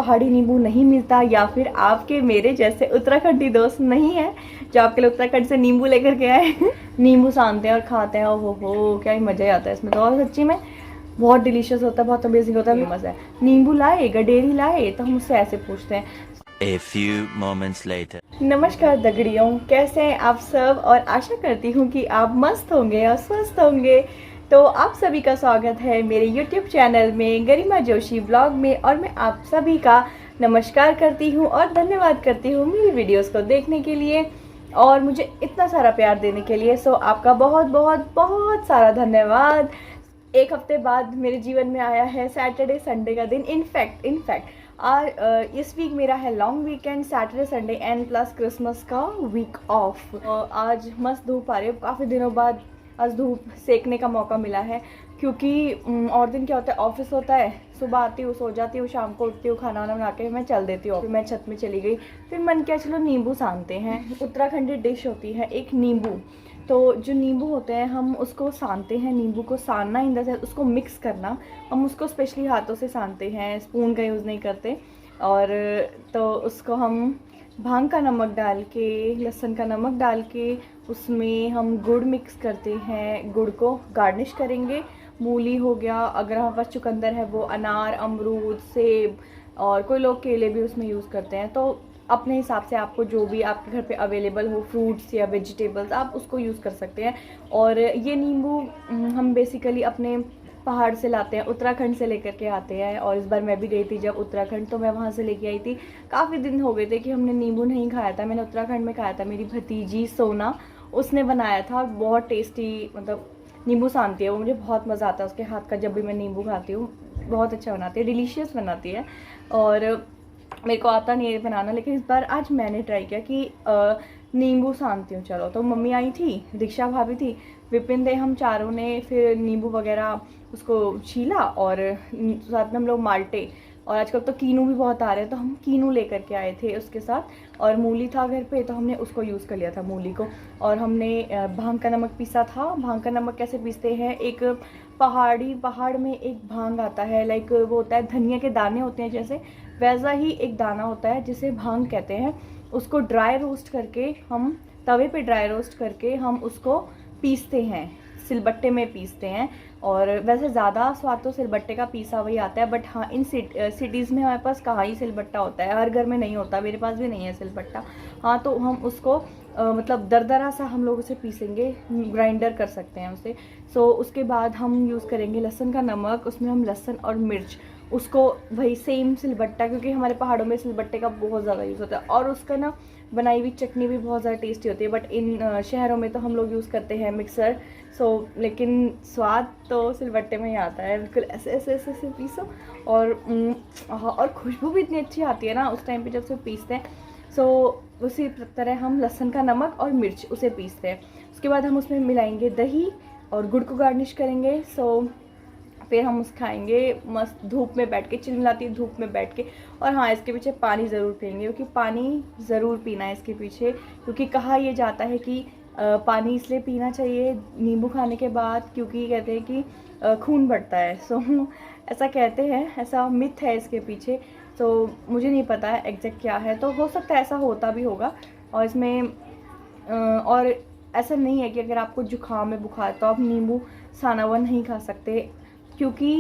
पहाड़ी नींबू नहीं मिलता या फिर आपके मेरे जैसे उत्तराखंडी दोस्त नहीं है जो आपके लिए उत्तराखंड से नींबू लेकर के आए नींबू सानते हैं और खाते हैं, ओहो हो क्या ही मज़ा ही आता है इसमें तो। और सच्ची में बहुत डिलीशियस होता है, बहुत अमेजिंग होता है, फेमस है। नींबू लाए, गडेरी लाए, तो हम उससे ऐसे पूछते हैं। A few moments later. नमस्कार दगड़ियों, कैसे हैं आप सब, और आशा करती हूँ कि आप मस्त होंगे और स्वस्थ होंगे। तो आप सभी का स्वागत है मेरे YouTube चैनल में गरिमा जोशी ब्लॉग में, और मैं आप सभी का नमस्कार करती हूँ और धन्यवाद करती हूँ मेरी वीडियोस को देखने के लिए और मुझे इतना सारा प्यार देने के लिए। सो आपका बहुत बहुत बहुत सारा धन्यवाद। एक हफ्ते बाद मेरे जीवन में आया है सैटरडे संडे का दिन। इनफैक्ट आज इस वीक मेरा है long weekend, Saturday Sunday and plus Christmas का वीक ऑफ। आज मस्त धूप आ रही है, काफ़ी दिनों बाद आज धूप सेकने का मौका मिला है। क्योंकि और दिन क्या होता है, ऑफिस होता है, सुबह आती हूँ, सो जाती हूँ, शाम को उठती हूँ, खाना वाना बना के मैं चल देती हूँ। फिर मैं छत में चली गई, फिर मन किया चलो नींबू सानते हैं। उत्तराखंडी डिश होती है एक नींबू। तो जो नींबू होते हैं हम उसको सानते हैं। नींबू को सानना इन द सेंस उसको मिक्स करना, हम उसको स्पेशली हाथों से सानते हैं, स्पून का यूज़ नहीं करते। और तो उसको हम भांग का नमक डाल के, लहसुन का नमक डाल के, उसमें हम गुड़ मिक्स करते हैं। गुड़ को गार्निश करेंगे, मूली हो गया, अगर हमारे पास चुकंदर है वो, अनार, अमरूद, सेब, और कोई लोग केले भी उसमें यूज़ करते हैं। तो अपने हिसाब से आपको जो भी आपके घर पे अवेलेबल हो, फ्रूट्स या वेजिटेबल्स, आप उसको यूज़ कर सकते हैं। और ये नींबू हम बेसिकली अपने पहाड़ से लाते हैं, उत्तराखंड से लेकर के आते हैं। और इस बार मैं भी गई थी जब उत्तराखंड, तो मैं वहाँ से लेके आई थी। काफ़ी दिन हो गए थे कि हमने नींबू नहीं खाया था। मैंने उत्तराखंड में खाया था, मेरी भतीजी सोना उसने बनाया था, और बहुत टेस्टी, मतलब नींबू सानती है वो, मुझे बहुत मज़ा आता है उसके हाथ का। जब भी मैं नींबू खाती हूँ बहुत अच्छा बनाती है, डिलीशियस बनाती है। और मेरे को आता नहीं है बनाना, लेकिन इस बार आज मैंने ट्राई किया कि नींबू सानती हूँ। चलो, तो मम्मी आई थी, दीक्षा भाभी थी, विपिन थे, हम चारों ने फिर नींबू वगैरह उसको छीला, और साथ में हम लोग माल्टे, और आजकल तो कीनू भी बहुत आ रहे हैं तो हम कीनू लेकर के आए थे उसके साथ। और मूली था घर पे तो हमने उसको यूज़ कर लिया था, मूली को। और हमने भांग का नमक पीसा था। भांग का नमक कैसे पीसते हैं, एक पहाड़ में एक भांग आता है, लाइक वो होता है धनिया के दाने होते हैं जैसे, वैसा ही एक दाना होता है जिसे भांग कहते हैं। उसको ड्राई रोस्ट करके, हम तवे पे ड्राई रोस्ट करके हम उसको पीसते हैं, सिलबट्टे में पीसते हैं। और वैसे ज़्यादा स्वाद तो सिलबट्टे का पीसा वही आता है, बट हाँ इन सिटीज़ में हमारे पास कहाँ ही सिलबट्टा होता है, हर घर में नहीं होता, मेरे पास भी नहीं है सिलबट्टा। हाँ, तो हम उसको मतलब दरदरा सा हम लोग उसे पीसेंगे, ग्राइंडर कर सकते हैं उसे। सो उसके बाद हम यूज़ करेंगे लहसुन का नमक, उसमें हम लहसुन और मिर्च, उसको वही सेम सिलबट्टा, क्योंकि हमारे पहाड़ों में सिलबट्टे का बहुत ज़्यादा यूज़ होता है, और उसका ना बनाई हुई चटनी भी बहुत ज़्यादा टेस्टी होती है। बट इन शहरों में तो हम लोग यूज़ करते हैं मिक्सर। लेकिन स्वाद तो सिलबट्टे में ही आता है, बिल्कुल ऐसे ऐसे ऐसे ऐसे पीसो, और खुशबू भी इतनी अच्छी आती है ना उस टाइम पे जब से पीसते हैं। उसी तरह हम लहसुन का नमक और मिर्च उसे पीसते हैं। उसके बाद हम उसमें मिलाएंगे दही और गुड़ को गार्निश करेंगे। फिर हम उस खाएंगे मस्त धूप में बैठ के, चिलमिलाती धूप में बैठ के। और हाँ, इसके पीछे पानी ज़रूर पियेंगे, क्योंकि पानी ज़रूर पीना है इसके पीछे, क्योंकि कहा यह जाता है कि पानी इसलिए पीना चाहिए नींबू खाने के बाद, क्योंकि कहते हैं कि खून बढ़ता है। ऐसा कहते हैं, ऐसा मिथ है इसके पीछे। मुझे नहीं पता है एग्जैक्ट क्या है, तो हो सकता है ऐसा होता भी होगा। और इसमें और ऐसा नहीं है कि अगर आपको जुकाम है, बुखार, तो आप नींबू साना हुआ नहीं खा सकते, क्योंकि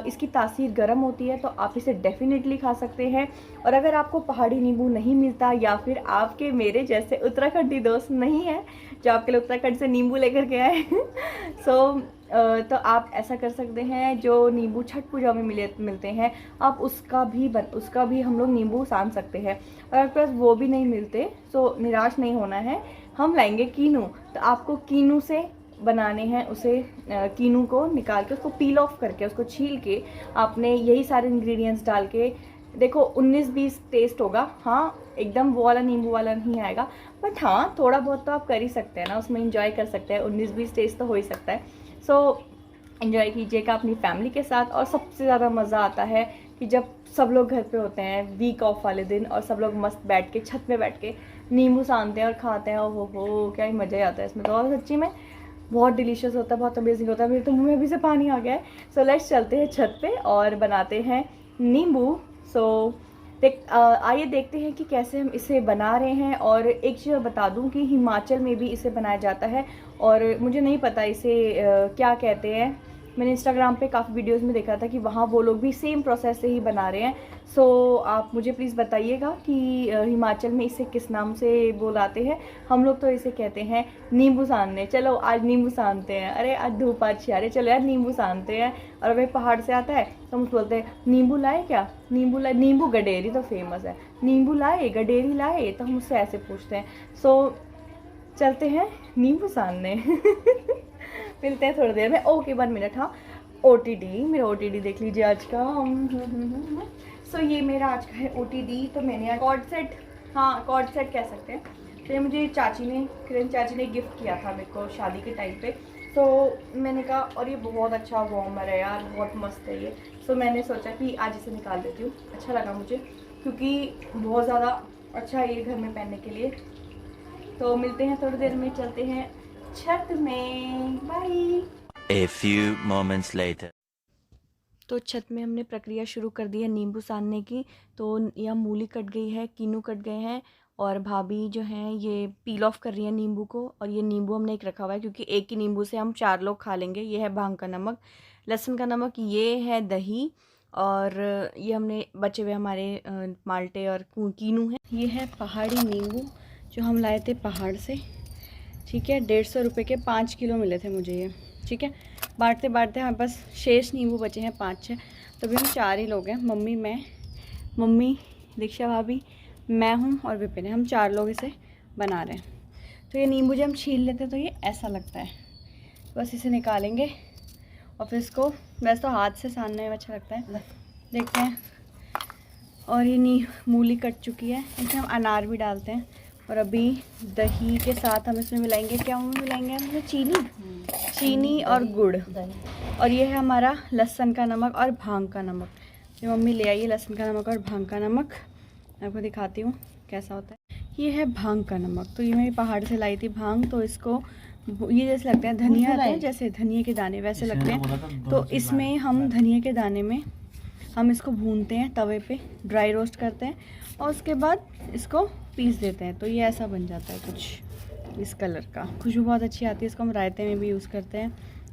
इसकी तासीर गर्म होती है, तो आप इसे डेफिनेटली खा सकते हैं। और अगर आपको पहाड़ी नींबू नहीं मिलता या फिर आपके मेरे जैसे उत्तराखंडी दोस्त नहीं है जो आपके लिए उत्तराखंड से नींबू लेकर के आए तो आप ऐसा कर सकते हैं, जो नींबू छठ पूजा में मिलते हैं, आप उसका भी हम लोग नींबू सान सकते हैं। और अगर पास वो भी नहीं मिलते तो निराश नहीं होना है, हम लाएंगे कीनू। तो आपको कीनू से बनाने हैं उसे, कीनू को निकाल के, उसको पील ऑफ करके, उसको छील के, आपने यही सारे इंग्रेडिएंट्स डाल के, देखो 19-20 टेस्ट होगा। हाँ, एकदम वो वाला नींबू वाला नहीं आएगा, बट हाँ थोड़ा बहुत तो आप कर ही सकते हैं ना, उसमें इंजॉय कर सकते हैं। 19-20 टेस्ट तो हो ही सकता है। एंजॉय कीजिएगा अपनी फैमिली के साथ। और सबसे ज़्यादा मज़ा आता है कि जब सब लोग घर पे होते हैं वीक ऑफ वाले दिन, और सब लोग मस्त बैठ के छत पे बैठ के नींबू सानते हैं और खाते हैं, ओहो हो क्या ही मज़ा ही आता है इसमें तो। और सच्ची में बहुत डिलीशियस होता है, बहुत अमेजिंग होता है। मेरे तो मुँह में अभी से पानी आ गया है। लेट्स चलते हैं छत पे और बनाते हैं नींबू। आइए देखते हैं कि कैसे हम इसे बना रहे हैं। और एक चीज़ बता दूं कि हिमाचल में भी इसे बनाया जाता है और मुझे नहीं पता इसे क्या कहते हैं। मैंने इंस्टाग्राम पे काफ़ी वीडियोस में देखा था कि वहाँ वो लोग भी सेम प्रोसेस से ही बना रहे हैं। सो आप मुझे प्लीज़ बताइएगा कि हिमाचल में इसे किस नाम से बुलाते हैं। हम लोग तो इसे कहते हैं नींबू सानने। चलो आज नींबू सानते हैं। अरे आज धूप अच्छी आ रही है, चलो यार नींबू सानते हैं। और अगर पहाड़ से आता है तो हम बोलते हैं नींबू लाए क्या, नींबू लाए। नींबू गडेरी तो फेमस है, नींबू लाए गडेरी लाए, तो हम उससे ऐसे पूछते हैं। सो चलते हैं नींबू सानने। मिलते हैं थोड़ी देर में। Okay 1 minute. हाँ OTD, मेरा OTD देख लीजिए आज का। सो ये मेरा आज का है OTD। तो मैंने कॉर्ड सेट, हाँ कॉर्ड सेट कह सकते हैं। तो ये मुझे किरण चाची ने गिफ्ट किया था मेरे को शादी के टाइम पे। तो मैंने कहा और ये बहुत अच्छा वार्मर है यार, बहुत मस्त है ये। सो मैंने सोचा कि आज इसे निकाल देती हूँ। अच्छा लगा मुझे क्योंकि बहुत ज़्यादा अच्छा है ये घर में पहनने के लिए। तो मिलते हैं थोड़ी देर में, चलते हैं छत में। Bye. A few moments later. तो छत में हमने प्रक्रिया शुरू कर दी है नींबू सानने की। तो यहाँ मूली कट गई है, कीनू कट गए हैं और भाभी जो हैं ये पील ऑफ कर रही है नींबू को। और ये नींबू हमने एक रखा हुआ है क्योंकि एक ही नींबू से हम 4 लोग खा लेंगे। ये है भांग का नमक, लहसुन का नमक, ये है दही और ये हमने बचे हुए हमारे माल्टे और कीनू है। ये है पहाड़ी नींबू जो हम लाए थे पहाड़ से, ठीक है। 150 रुपये के 5 किलो मिले थे मुझे ये, ठीक है। बांटते बांटते हमारे पास शेष नींबू बचे हैं 5-6। तो अभी हम 4 ही लोग हैं, मम्मी दीक्षा भाभी, मैं हूँ और विपिन है। हम 4 लोग इसे बना रहे हैं। तो ये नींबू जब हम छील लेते हैं तो ये ऐसा लगता है। बस इसे निकालेंगे और फिर इसको, वैसे तो हाथ से सानने में अच्छा लगता है, देखते हैं। और ये मूली कट चुकी है, इसमें हम अनार भी डालते हैं। और अभी दही के साथ हम इसमें मिलाएंगे, क्या मिलाएंगे हम इसमें? चीनी और गुड़। और ये है हमारा लहसुन का नमक और भांग का नमक। ये मम्मी ले आई है लहसुन का नमक और भांग का नमक। आपको दिखाती हूँ कैसा होता है। ये है भांग का नमक। तो ये मैं पहाड़ से लाई थी भांग। तो इसको ये जैसे लगता है धनिया आते हैं, जैसे धनिया के दाने वैसे लगते हैं। तो इसमें हम धनिया के दाने में हम इसको भूनते हैं तवे पे, ड्राई रोस्ट करते हैं और उसके बाद इसको पीस देते हैं। तो ये ऐसा बन जाता है कुछ इस कलर का। खुशबू बहुत अच्छी आती है। इसको हम रायते में भी यूज़ करते हैं,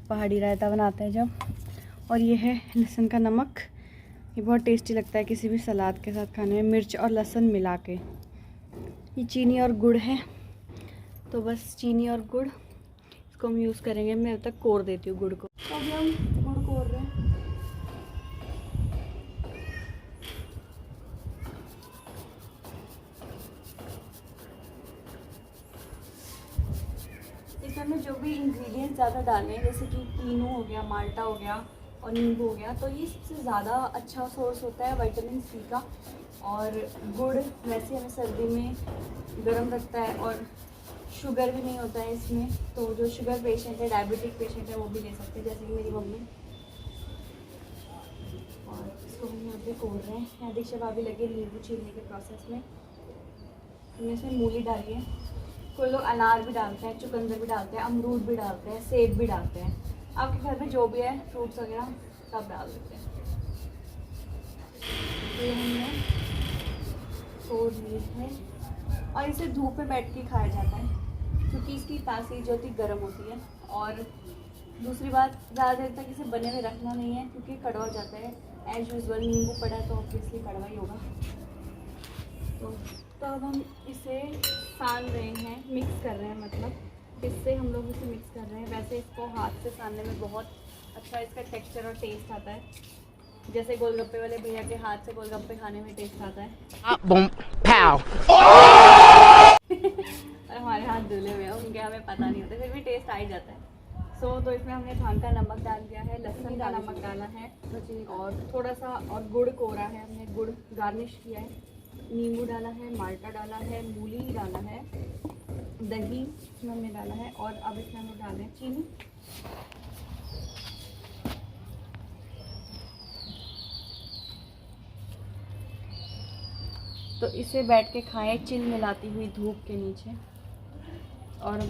पहाड़ी रायता बनाते हैं जब। और ये है लहसुन का नमक। ये बहुत टेस्टी लगता है किसी भी सलाद के साथ खाने में, मिर्च और लहसुन मिला के। ये चीनी और गुड़ है। तो बस चीनी और गुड़ इसको हम यूज़ करेंगे। मैं अब तक कोर देती हूँ गुड़ को। तो अभी हम गुड़ कोर रहे हैं। इसमें जो भी इंग्रेडिएंट्स ज़्यादा डालने हैं, जैसे कि कीनू हो गया, माल्टा हो गया और नींबू हो गया, तो ये सबसे ज़्यादा अच्छा सोर्स होता है विटामिन C का। और गुड़ वैसे हमें सर्दी में गर्म रखता है और शुगर भी नहीं होता है इसमें। तो जो शुगर पेशेंट है, डायबिटिक पेशेंट है, वो भी ले सकते हैं, जैसे कि मेरी मम्मी। और इसको हम यहाँ पे कोर रहे हैं। यहाँ दीक्षा भाभी लगे नींबू छीलने के प्रोसेस में। हमने इसमें मूली डाली है। कोई लोग अनार भी डालते हैं, चुकंदर भी डालते हैं, अमरूद भी डालते हैं, सेब भी डालते हैं। आपके घर में जो भी है फ्रूट्स वगैरह सब डाल देते हैं। ये हमने तोड़ ली है और इसे धूप में बैठ के खाया जाता है क्योंकि इसकी तासीर जो होती है गर्म होती है। और दूसरी बात, ज़्यादा देर तक इसे बने हुए रखना नहीं है क्योंकि कड़वा हो जाता है। एज यूजुअल नींबू पड़ा है तो ऑब्वियसली कड़वा ही होगा। तो अब हम इसे सान रहे हैं, मिक्स कर रहे हैं, मतलब इससे हम लोग इसे मिक्स कर रहे हैं। वैसे इसको हाथ से सानने में बहुत अच्छा इसका टेक्सचर और टेस्ट आता है, जैसे गोलगप्पे वाले भैया के हाथ से गोलगप्पे खाने में टेस्ट आता है। और हमारे हाथ धुले हुए हैं, उनके हमें पता नहीं होता, फिर भी टेस्ट आ ही जाता है। तो इसमें हमने भांग का नमक डाल दिया है, लहसुन का नमक डाला है और थोड़ा सा और गुड़ कोरा है हमने, गुड़ गार्निश किया है, नींबू डाला है, माल्टा डाला है, मूली डाला है, दही इसमें हमने डाला है और अब इसमें हम डाल रहे हैं चीनी। तो इसे बैठ के खाएं चिल मिलाती हुई धूप के नीचे। और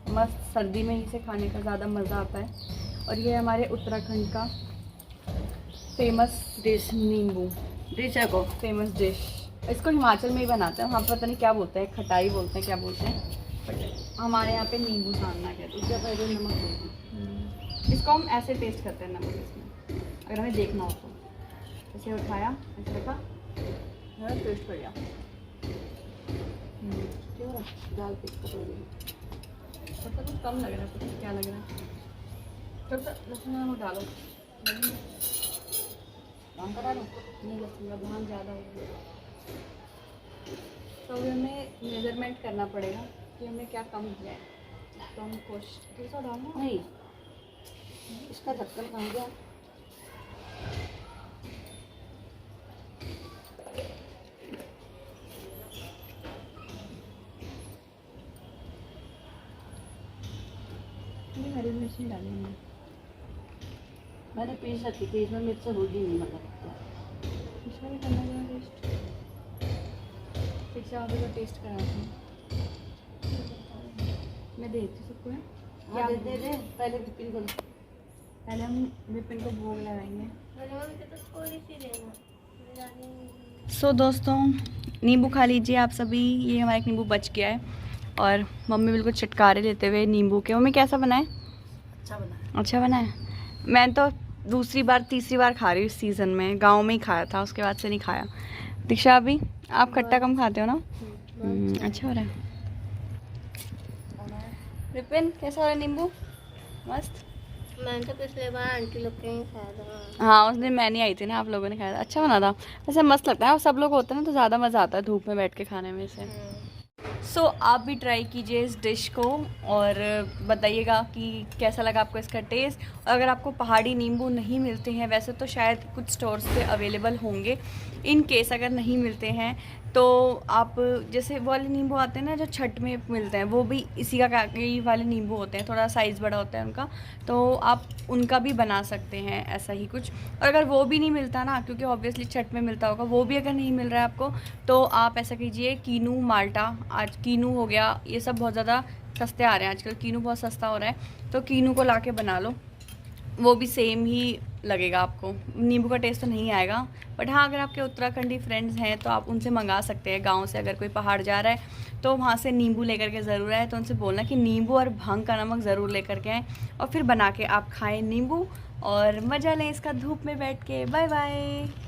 मस्त सर्दी में इसे खाने का ज़्यादा मज़ा आता है। और ये हमारे उत्तराखंड का फेमस डिश नींबू। डिश है को फेमस डिश। इसको हिमाचल में ही बनाते हैं, वहाँ पर पता नहीं क्या बोलते हैं, खटाई बोलते हैं, क्या बोलते हैं, बट हमारे यहाँ पे नींबू सानना कहते हैं। इसके पहले नमक देते इसको हम ऐसे टेस्ट करते हैं नमक इसमें, अगर हमें देखना हो तो। ऐसे उठाया, ऐसे रखा, टेस्ट कर लिया। क्यों दाल पिस्ता पता कुछ कम लग रहा है, पता क्या लग रहा है। तो लहसुन वो डालो, काम करा लो। नहीं लहसुन का भान ज़्यादा हो गया, तो अभी हमें मेजरमेंट करना पड़ेगा कि हमने क्या कम किया है। तो हम कोशिश डालना नहीं, इसका ढक्कन कहाँ गया? हरी मिर्च नहीं डालनी है। मैंने पीस रखी थी, इसमें मिर्च होगी नहीं मतलब। इसका भी करना है टेस्ट, फिर से आगे का टेस्ट कराती हूँ मैं, देती हूँ सबको है। हाँ दे दे, पहले विपिन को पहले हम विपिन को भोग लगाएंगे। सो दोस्तों, नींबू खा लीजिए आप सभी। ये हमारा एक नींबू बच गया है और मम्मी बिल्कुल चटकारे लेते हुए नींबू के। मम्मी कैसा बना है? अच्छा बना। अच्छा बना है। मैं तो दूसरी बार तीसरी बार खा रही हूँ इस सीज़न में, गांव में ही खाया था, उसके बाद से नहीं खाया। दीक्षा अभी आप खट्टा कम खाते हो ना? अच्छा हो रहा है। विपिन कैसा हो रहा है नींबू? मस्त। मैंने तो पिछले बार आंटी लोग के ही खाया था। हाँ उस दिन मैं नहीं आई थी ना, आप लोगों ने खाया था। अच्छा बना था वैसे, मस्त लगता है। और सब लोग होते हैं ना तो ज़्यादा मज़ा आता है धूप में बैठ के खाने में से। सो आप भी ट्राई कीजिए इस डिश को और बताइएगा कि कैसा लगा आपको इसका टेस्ट। और अगर आपको पहाड़ी नींबू नहीं मिलते हैं, वैसे तो शायद कुछ स्टोर्स पे अवेलेबल होंगे, इन केस अगर नहीं मिलते हैं तो आप जैसे वो वाले नींबू आते हैं ना जो छठ में मिलते हैं, वो भी इसी का कई वाले नींबू होते हैं, थोड़ा साइज़ बड़ा होता है उनका, तो आप उनका भी बना सकते हैं ऐसा ही कुछ। और अगर वो भी नहीं मिलता ना, क्योंकि ऑब्वियसली छठ में मिलता होगा, वो भी अगर नहीं मिल रहा है आपको, तो आप ऐसा कीजिए, कीनू माल्टा, आज कीनू हो गया, ये सब बहुत ज़्यादा सस्ते आ रहे हैं आजकल, कीनू बहुत सस्ता हो रहा है, तो कीनू को ला के बना लो, वो भी सेम ही लगेगा आपको। नींबू का टेस्ट तो नहीं आएगा, बट हाँ अगर आपके उत्तराखंडी फ्रेंड्स हैं तो आप उनसे मंगा सकते हैं। गांव से अगर कोई पहाड़ जा रहा है तो वहाँ से नींबू लेकर के ज़रूर आए, तो उनसे बोलना कि नींबू और भांग का नमक ज़रूर लेकर के आएँ, और फिर बना के आप खाएँ नींबू और मज़ा लें इसका धूप में बैठ के। Bye bye.